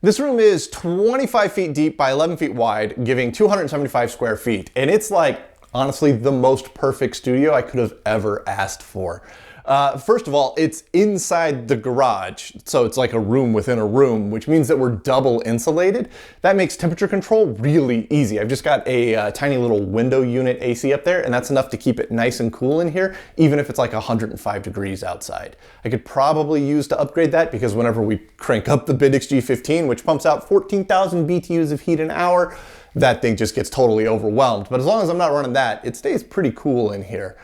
This room is 25 feet deep by 11 feet wide, giving 275 square feet. And it's like, honestly, the most perfect studio I could have ever asked for. First of all, it's inside the garage, so it's like a room within a room, which means that we're double insulated. That makes temperature control really easy. I've just got a tiny little window unit AC up there, and that's enough to keep it nice and cool in here, even if it's like 105 degrees outside. I could probably use to upgrade that because whenever we crank up the Bidix G15, which pumps out 14,000 BTUs of heat an hour, that thing just gets totally overwhelmed. But as long as I'm not running that, it stays pretty cool in here.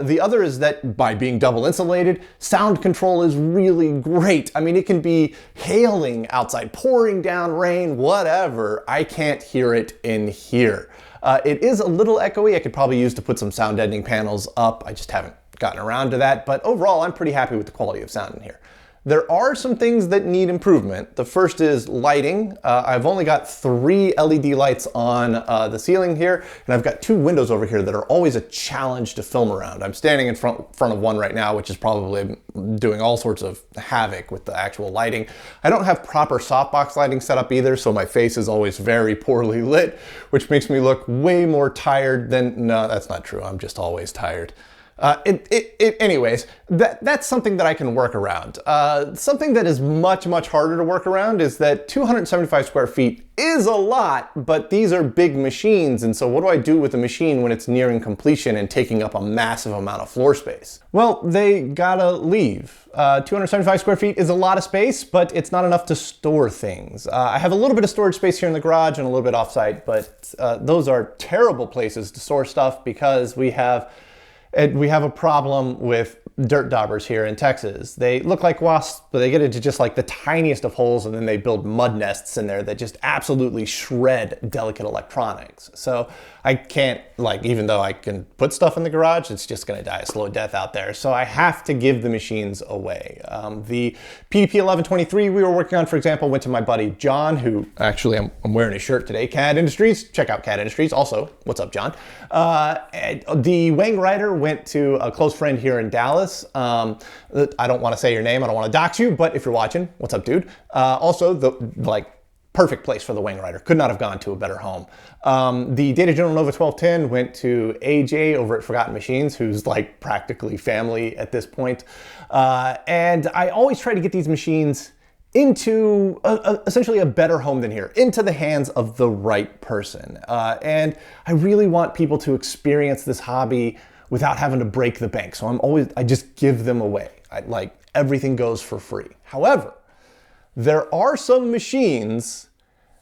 The other is that by being double insulated, sound control is really great. I mean, it can be hailing outside, pouring down rain, whatever. I can't hear it in here. It is a little echoey. I could probably use to put some sound deadening panels up. I just haven't gotten around to that. But overall, I'm pretty happy with the quality of sound in here. There are some things that need improvement. The first is lighting. I've only got 3 LED lights on the ceiling here, and I've got 2 windows over here that are always a challenge to film around. I'm standing in front of one right now, which is probably doing all sorts of havoc with the actual lighting. I don't have proper softbox lighting set up either, so my face is always very poorly lit, which makes me look way more tired than, no, that's not true. I'm just always tired. Anyways, that's something that I can work around. Something that is much, much harder to work around is that 275 square feet is a lot, but these are big machines, and so what do I do with a machine when it's nearing completion and taking up a massive amount of floor space? Well, they gotta leave. 275 square feet is a lot of space, but it's not enough to store things. I have a little bit of storage space here in the garage and a little bit offsite, but those are terrible places to store stuff because we have a problem with dirt daubers here in Texas. They look like wasps, but they get into just like the tiniest of holes, and then they build mud nests in there that just absolutely shred delicate electronics. So I can't, like, even though I can put stuff in the garage, it's just gonna die a slow death out there. So I have to give the machines away. The PDP 1123 we were working on, for example, went to my buddy John, who actually I'm wearing his shirt today, CAD Industries. Check out CAD Industries. Also, what's up, John? The Wang Rider went to a close friend here in Dallas. I don't want to say your name. I don't want to dox you, but if you're watching, what's up, dude? Also, perfect place for the Wang Rider. Could not have gone to a better home. The Data General Nova 1210 went to AJ over at Forgotten Machines, who's like practically family at this point. And I always try to get these machines into essentially a better home than here, into the hands of the right person. And I really want people to experience this hobby without having to break the bank. So I just give them away. Everything goes for free. However, there are some machines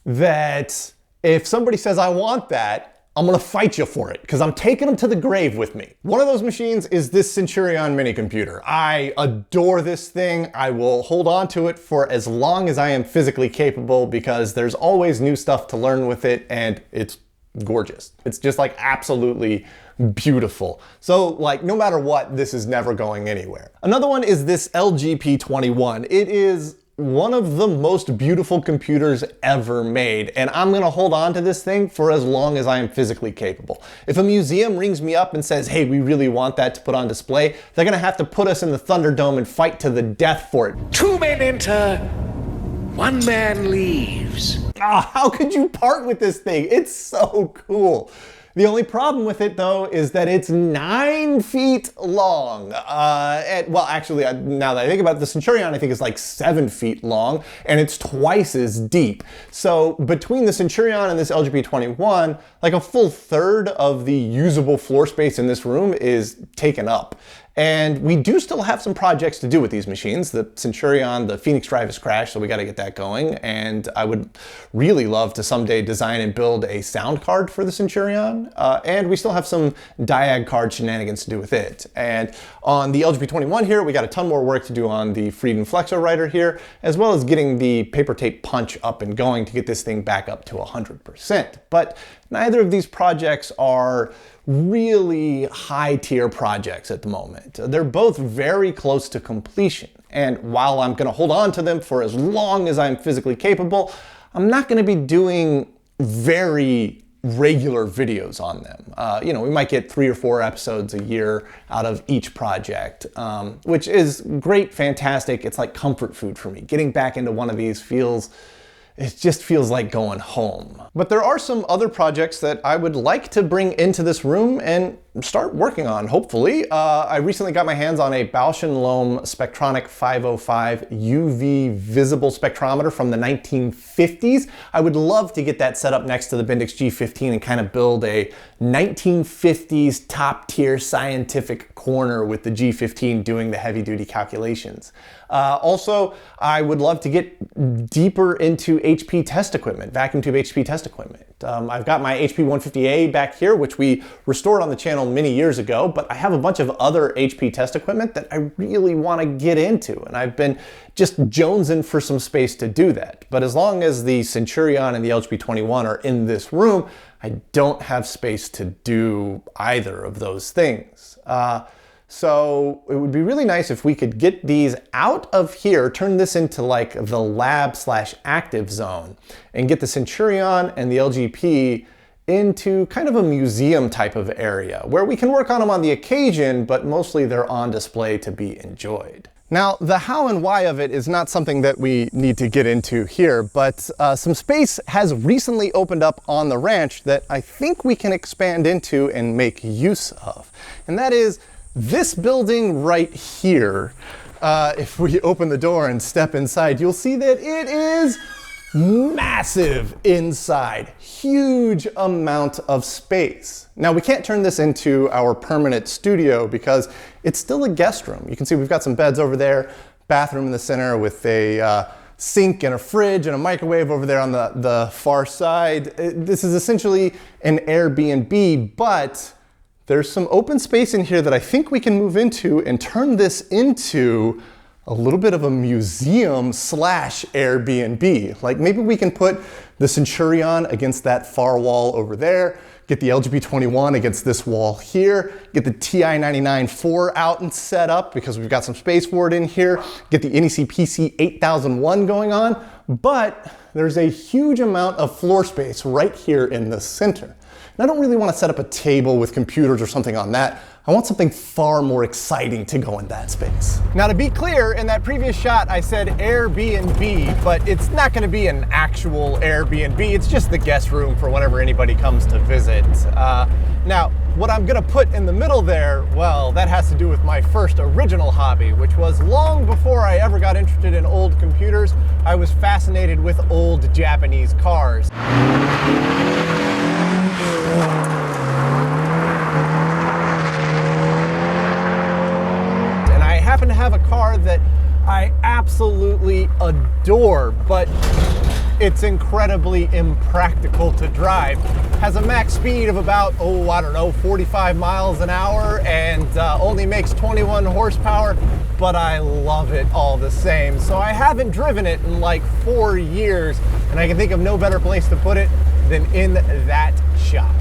that if somebody says, I want that, I'm gonna fight you for it because I'm taking them to the grave with me. One of those machines is this Centurion mini computer. I adore this thing. I will hold on to it for as long as I am physically capable because there's always new stuff to learn with it, and it's gorgeous. It's just like absolutely beautiful. So like no matter what, this is never going anywhere. Another one is this LG P21. It is one of the most beautiful computers ever made, and I'm gonna hold on to this thing for as long as I am physically capable. If a museum rings me up and says, hey, we really want that to put on display, they're gonna have to put us in the Thunderdome and fight to the death for it. 2 men enter, 1 man leaves. How could you part with this thing? It's so cool. The only problem with it, though, is that it's 9 feet long. Well, actually, now that I think about it, the Centurion, I think, is like 7 feet long, and it's twice as deep. So between the Centurion and this LGP21, like a full third of the usable floor space in this room is taken up. And we do still have some projects to do with these machines. The Centurion, the Phoenix Drive has crashed, so we got to get that going. And I would really love to someday design and build a sound card for the Centurion. And we still have some diag card shenanigans to do with it. And on the LGP21 here, we got a ton more work to do on the Freedom Flexo Rider here, as well as getting the paper tape punch up and going to get this thing back up to 100%. But neither of these projects are really high tier projects at the moment. They're both very close to completion. And while I'm gonna hold on to them for as long as I'm physically capable, I'm not gonna be doing very regular videos on them. We might get 3 or 4 episodes a year out of each project, which is great, fantastic. It's like comfort food for me. Getting back into one of these feels it just feels like going home. But there are some other projects that I would like to bring into this room and start working on, hopefully. I recently got my hands on a Bausch & Lomb Spectronic 505 UV visible spectrometer from the 1950s. I would love to get that set up next to the Bendix G15 and kind of build a 1950s top tier scientific corner with the G15 doing the heavy duty calculations. Also, I would love to get deeper into HP test equipment, vacuum tube HP test equipment. I've got my HP 150A back here, which we restored on the channel many years ago, but I have a bunch of other HP test equipment that I really want to get into, and I've been just jonesing for some space to do that. But as long as the Centurion and the LGP21 are in this room, I don't have space to do either of those things. So it would be really nice if we could get these out of here, turn this into like the lab/active zone, and get the Centurion and the LGP into kind of a museum type of area where we can work on them on the occasion, but mostly they're on display to be enjoyed. Now, the how and why of it is not something that we need to get into here, but some space has recently opened up on the ranch that I think we can expand into and make use of. And that is this building right here. If we open the door and step inside, you'll see that it is massive inside. Huge amount of space. Now, we can't turn this into our permanent studio because it's still a guest room. You can see we've got some beds over there, bathroom in the center with a sink and a fridge and a microwave over there on the far side. This is essentially an Airbnb, but there's some open space in here that I think we can move into and turn this into a little bit of a museum / Airbnb. Like maybe we can put the Centurion against that far wall over there, get the LGP21 against this wall here, get the TI-99-4 out and set up because we've got some space for it in here, get the NEC PC 8001 going on, but there's a huge amount of floor space right here in the center. And I don't really want to set up a table with computers or something on that. I want something far more exciting to go in that space. Now, to be clear, in that previous shot, I said Airbnb, but it's not going to be an actual Airbnb. It's just the guest room for whenever anybody comes to visit. Now, what I'm going to put in the middle there, well, that has to do with my first original hobby, which was long before I ever got interested in old computers. I was fascinated with old Japanese cars. And I happen to have a car that I absolutely adore, but it's incredibly impractical to drive. Has a max speed of about, 45 miles an hour and only makes 21 horsepower, but I love it all the same. So I haven't driven it in like 4 years, and I can think of no better place to put it than in that shop.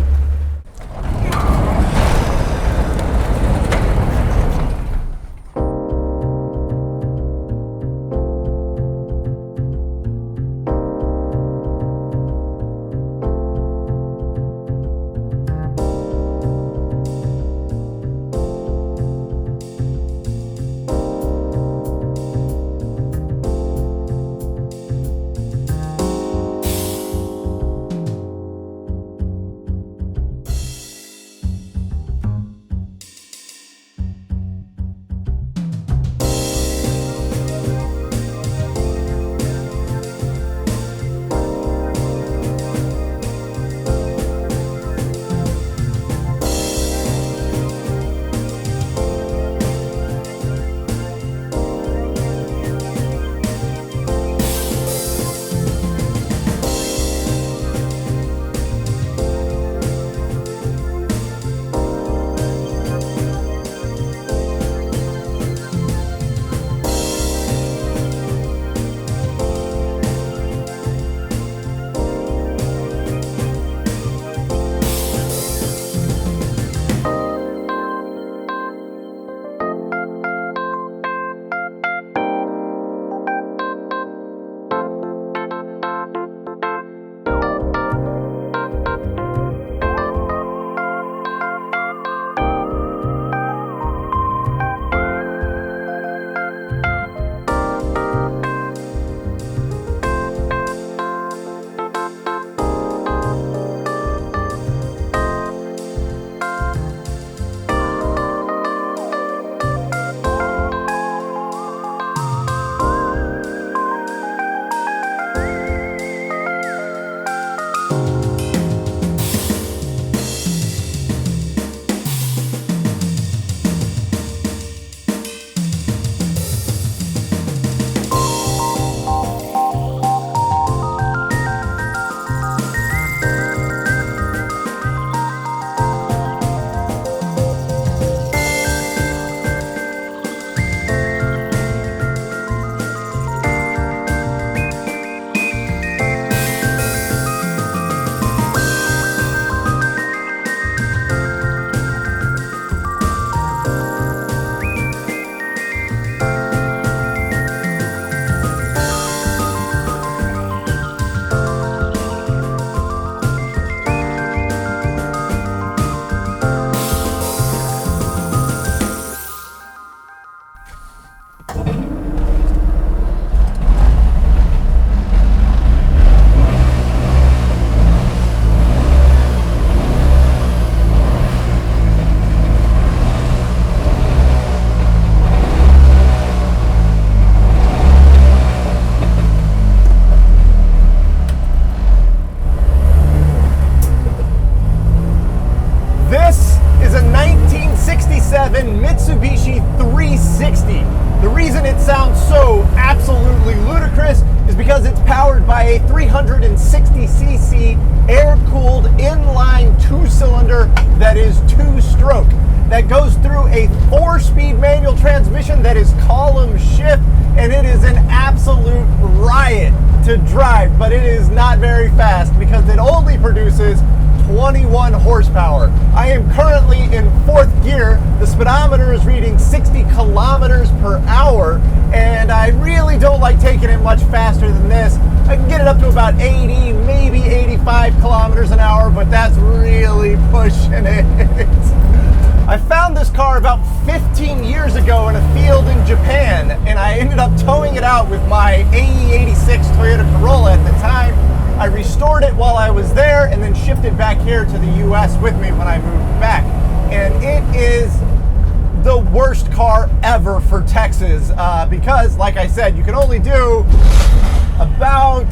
760cc air-cooled inline two-cylinder that is two-stroke. That goes through a 4-speed manual transmission that is column shift, and it is an absolute riot to drive, but it is not very fast because it only produces 21 horsepower. I am currently in 4th gear. The speedometer is reading 60 kilometers per hour, and I really don't like taking it much faster than this. I can get it up to about 80, maybe 85 kilometers an hour, but that's really pushing it. I found this car about 15 years ago in a field in Japan, and I ended up towing it out with my AE86 Toyota Corolla at the time. I restored it while I was there and then shipped it back here to the US with me when I moved back. And it is the worst car ever for Texas because, like I said, you can only do about...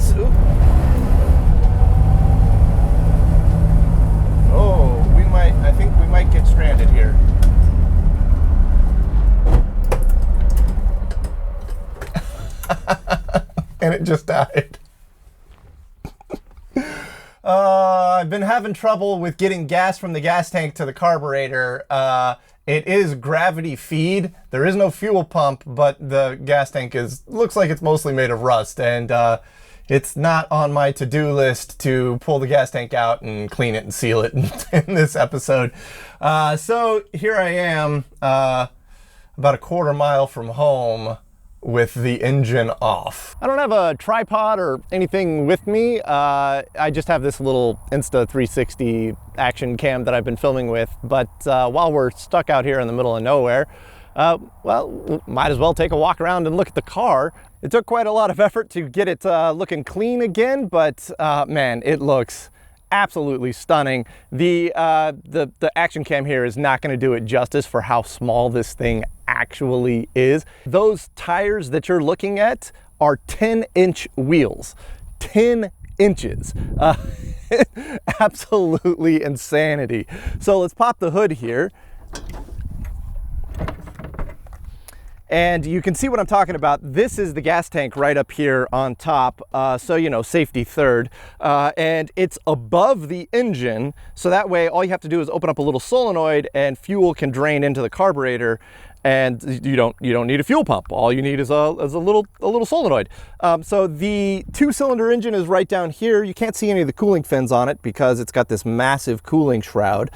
I think we might get stranded here. And it just died. I've been having trouble with getting gas from the gas tank to the carburetor. It is gravity feed. There is no fuel pump, but the gas tank looks like it's mostly made of rust, and it's not on my to-do list to pull the gas tank out and clean it and seal it in this episode. So here I am, about a quarter mile from home with the engine off. I don't have a tripod or anything with me. I just have this little Insta360 action cam that I've been filming with. But while we're stuck out here in the middle of nowhere, well, might as well take a walk around and look at the car. It took quite a lot of effort to get it looking clean again, but man, it looks absolutely stunning. The action cam here is not going to do it justice for how small this thing actually is. Those tires that you're looking at are 10-inch wheels. 10 inches. Absolutely insanity. So let's pop the hood here. And you can see what I'm talking about. This is the gas tank right up here on top. So, you know, safety third. And it's above the engine. So that way, all you have to do is open up a little solenoid and fuel can drain into the carburetor. And you don't need a fuel pump. All you need is a little solenoid. So the two-cylinder engine is right down here. You can't see any of the cooling fins on it because it's got this massive cooling shroud.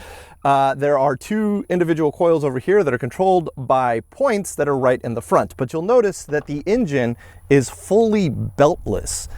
There are 2 individual coils over here that are controlled by points that are right in the front. But you'll notice that the engine is fully beltless.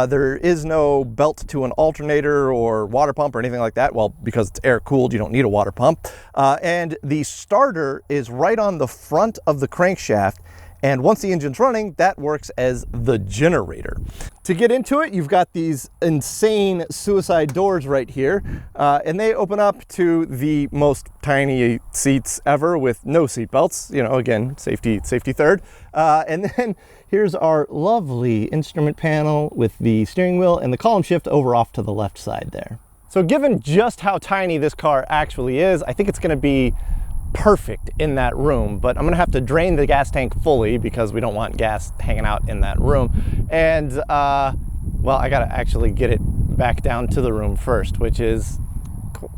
There is no belt to an alternator or water pump or anything like that. Well, because it's air cooled, you don't need a water pump. And the starter is right on the front of the crankshaft. And once the engine's running, that works as the generator. To get into it, you've got these insane suicide doors right here, and they open up to the most tiny seats ever with no seat belts. You know, again, safety third. And then here's our lovely instrument panel with the steering wheel and the column shift over off to the left side there. So given just how tiny this car actually is, I think it's going to be perfect in that room, but I'm gonna have to drain the gas tank fully because we don't want gas hanging out in that room. And well, I gotta actually get it back down to the room first, which is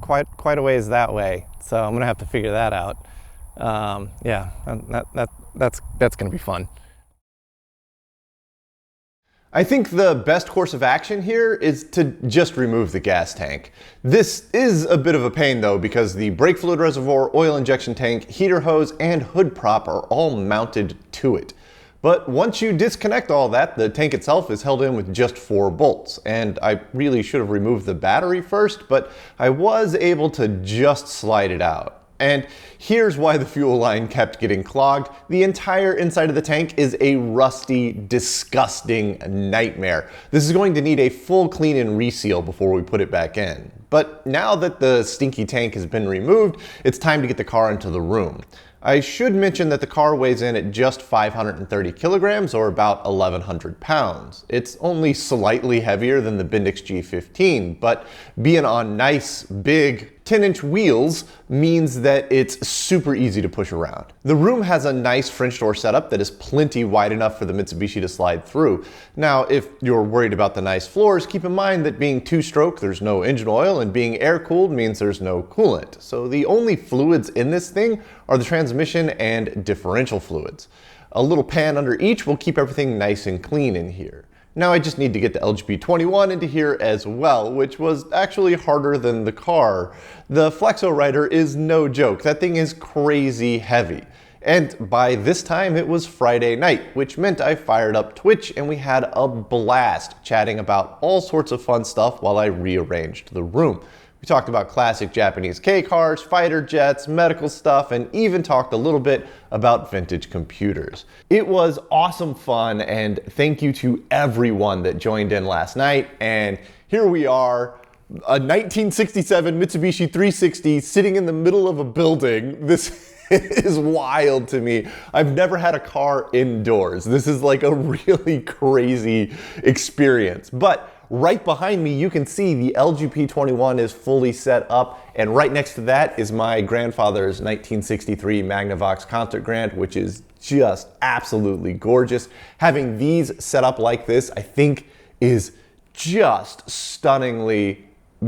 quite a ways that way. So I'm gonna have to figure that out. Yeah, that's gonna be fun. I think the best course of action here is to just remove the gas tank. This is a bit of a pain though, because the brake fluid reservoir, oil injection tank, heater hose, and hood prop are all mounted to it. But once you disconnect all that, the tank itself is held in with just 4 bolts. And I really should have removed the battery first, but I was able to just slide it out. And here's why the fuel line kept getting clogged. The entire inside of the tank is a rusty, disgusting nightmare. This is going to need a full clean and reseal before we put it back in. But now that the stinky tank has been removed, it's time to get the car into the room. I should mention that the car weighs in at just 530 kilograms or about 1,100 pounds. It's only slightly heavier than the Bendix G15, but being on nice, big, 10-inch wheels means that it's super easy to push around. The room has a nice French door setup that is plenty wide enough for the Mitsubishi to slide through. Now, if you're worried about the nice floors, keep in mind that being two-stroke, there's no engine oil, and being air-cooled means there's no coolant. So the only fluids in this thing are the transmission and differential fluids. A little pan under each will keep everything nice and clean in here. Now I just need to get the LGP21 into here as well, which was actually harder than the car. The Flexo Rider is no joke. That thing is crazy heavy. And by this time it was Friday night, which meant I fired up Twitch and we had a blast chatting about all sorts of fun stuff while I rearranged the room. We talked about classic Japanese K-cars, fighter jets, medical stuff, and even talked a little bit about vintage computers. It was awesome fun, and thank you to everyone that joined in last night. And here we are, a 1967 Mitsubishi 360 sitting in the middle of a building. This is wild to me. I've never had a car indoors. This is like a really crazy experience. But right behind me, you can see the LGP21 is fully set up, and right next to that is my grandfather's 1963 Magnavox Concert Grand, which is just absolutely gorgeous. Having these set up like this, I think, is just stunningly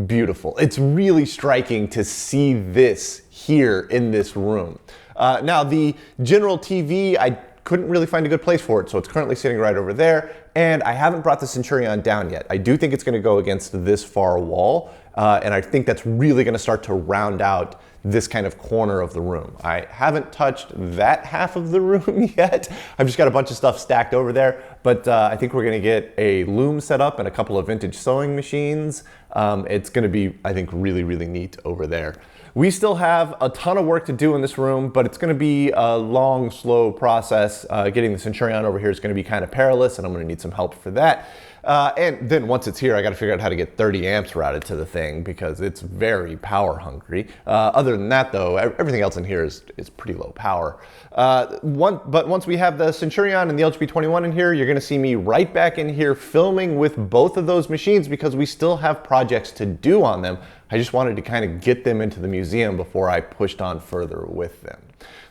beautiful. It's really striking to see this here in this room. Now, the general TV, I couldn't really find a good place for it, so it's currently sitting right over there, and I haven't brought the Centurion down yet. I do think it's going to go against this far wall, and I think that's really going to start to round out this kind of corner of the room. I haven't touched that half of the room yet. I've just got a bunch of stuff stacked over there, but I think we're going to get a loom set up and a couple of vintage sewing machines. It's going to be, I think, really, really neat over there. We still have a ton of work to do in this room, but it's going to be a long, slow process. Getting the Centurion over here is going to be kind of perilous, and I'm going to need some help for that. And then once it's here, I got to figure out how to get 30 amps routed to the thing because it's very power hungry. Other than that, though, everything else in here is pretty low power. But once we have the Centurion and the LGP21 in here, you're going to see me right back in here filming with both of those machines because we still have projects to do on them. I just wanted to kind of get them into the museum before I pushed on further with them.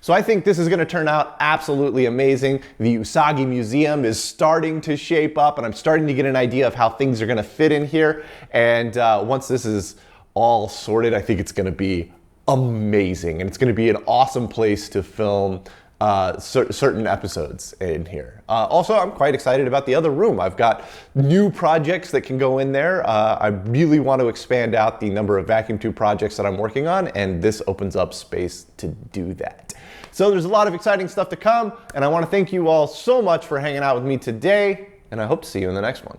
So I think this is going to turn out absolutely amazing. The Usagi Museum is starting to shape up, and I'm starting to get an idea of how things are going to fit in here. And once this is all sorted, I think it's going to be amazing, and it's going to be an awesome place to film certain episodes in here. Also, I'm quite excited about the other room. I've got new projects that can go in there. I really want to expand out the number of vacuum tube projects that I'm working on, and this opens up space to do that. So there's a lot of exciting stuff to come, and I want to thank you all so much for hanging out with me today, and I hope to see you in the next one.